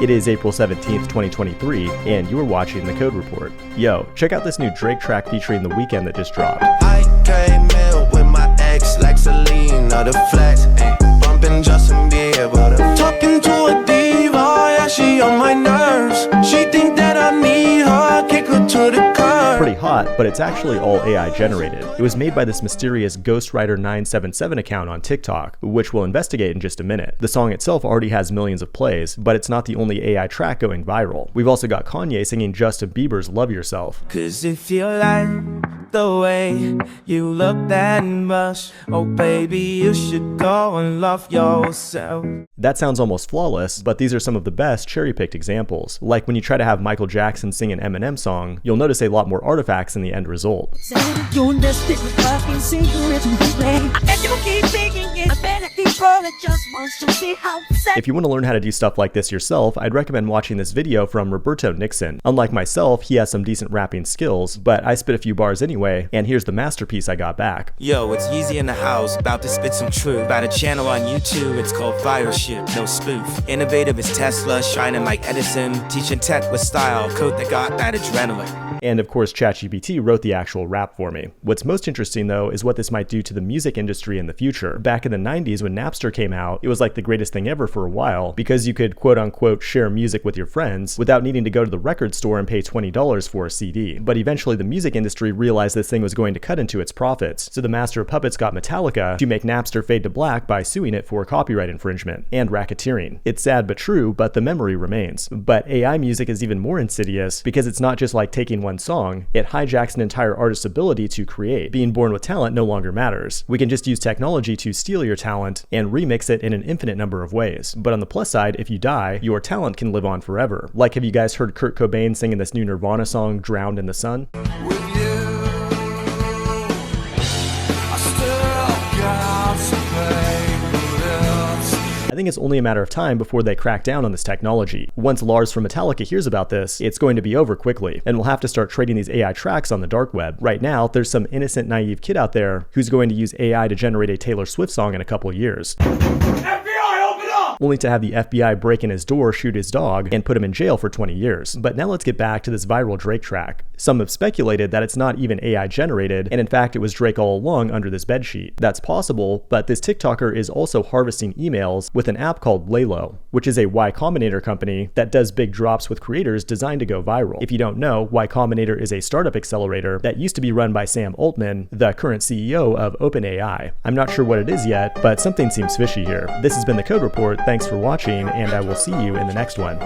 It is April 17th, 2023, and you are watching The Code Report. Yo, check out this new Drake track featuring The Weeknd that just dropped. I came in with my ex, like Selena, the flex, bumping Justin Bieber. Talking to a diva, yeah, she on my nerves. She think that I need her, kick her to the curb. Pretty hot, but it's actually all AI generated. It was made by this mysterious Ghostwriter977 account on TikTok, which we'll investigate in just a minute. The song itself already has millions of plays, but it's not the only AI track going viral. We've also got Kanye singing Justin Bieber's Love Yourself. Cause if you like the way you look that much, oh baby, you should go and love yourself. That sounds almost flawless, but these are some of the best cherry-picked examples. Like when you try to have Michael Jackson sing an Eminem song, you'll notice a lot more artifacts in the end result. If you want to learn how to do stuff like this yourself, I'd recommend watching this video from Roberto Nixon. Unlike myself, he has some decent rapping skills, but I spit a few bars anyway, and here's the masterpiece I got back. Yo, it's Yeezy in the house, about to spit some truth. About a channel on YouTube, it's called Fira Shit, no spoof. Innovative as Tesla, shining like Edison, teaching tech with style, code that got that adrenaline. And of course, ChatGPT wrote the actual rap for me. What's most interesting though is what this might do to the music industry in the future. Back in the 90s when Napster came out, it was like the greatest thing ever for a while because you could quote unquote share music with your friends without needing to go to the record store and pay $20 for a CD. But eventually the music industry realized this thing was going to cut into its profits, so the master of puppets got Metallica to make Napster fade to black by suing it for copyright infringement and racketeering. It's sad but true, but the memory remains. But AI music is even more insidious because it's not just like taking one song, it hijacks an entire artist's ability to create. Being born with talent no longer matters. We can just use technology to steal your talent and remix it in an infinite number of ways. But on the plus side, if you die, your talent can live on forever. Like, have you guys heard Kurt Cobain singing this new Nirvana song, Drowned in the Sun? I think it's only a matter of time before they crack down on this technology. Once Lars from Metallica hears about this, it's going to be over quickly, and we'll have to start trading these AI tracks on the dark web. Right now, there's some innocent, naive kid out there who's going to use AI to generate a Taylor Swift song in a couple of years. Only to have the FBI break in his door, shoot his dog, and put him in jail for 20 years. But now let's get back to this viral Drake track. Some have speculated that it's not even AI generated, and in fact it was Drake all along under this bedsheet. That's possible, but this TikToker is also harvesting emails with an app called Laylo, which is a Y Combinator company that does big drops with creators designed to go viral. If you don't know, Y Combinator is a startup accelerator that used to be run by Sam Altman, the current CEO of OpenAI. I'm not sure what it is yet, but something seems fishy here. This has been The Code Report. Thanks for watching, and I will see you in the next one.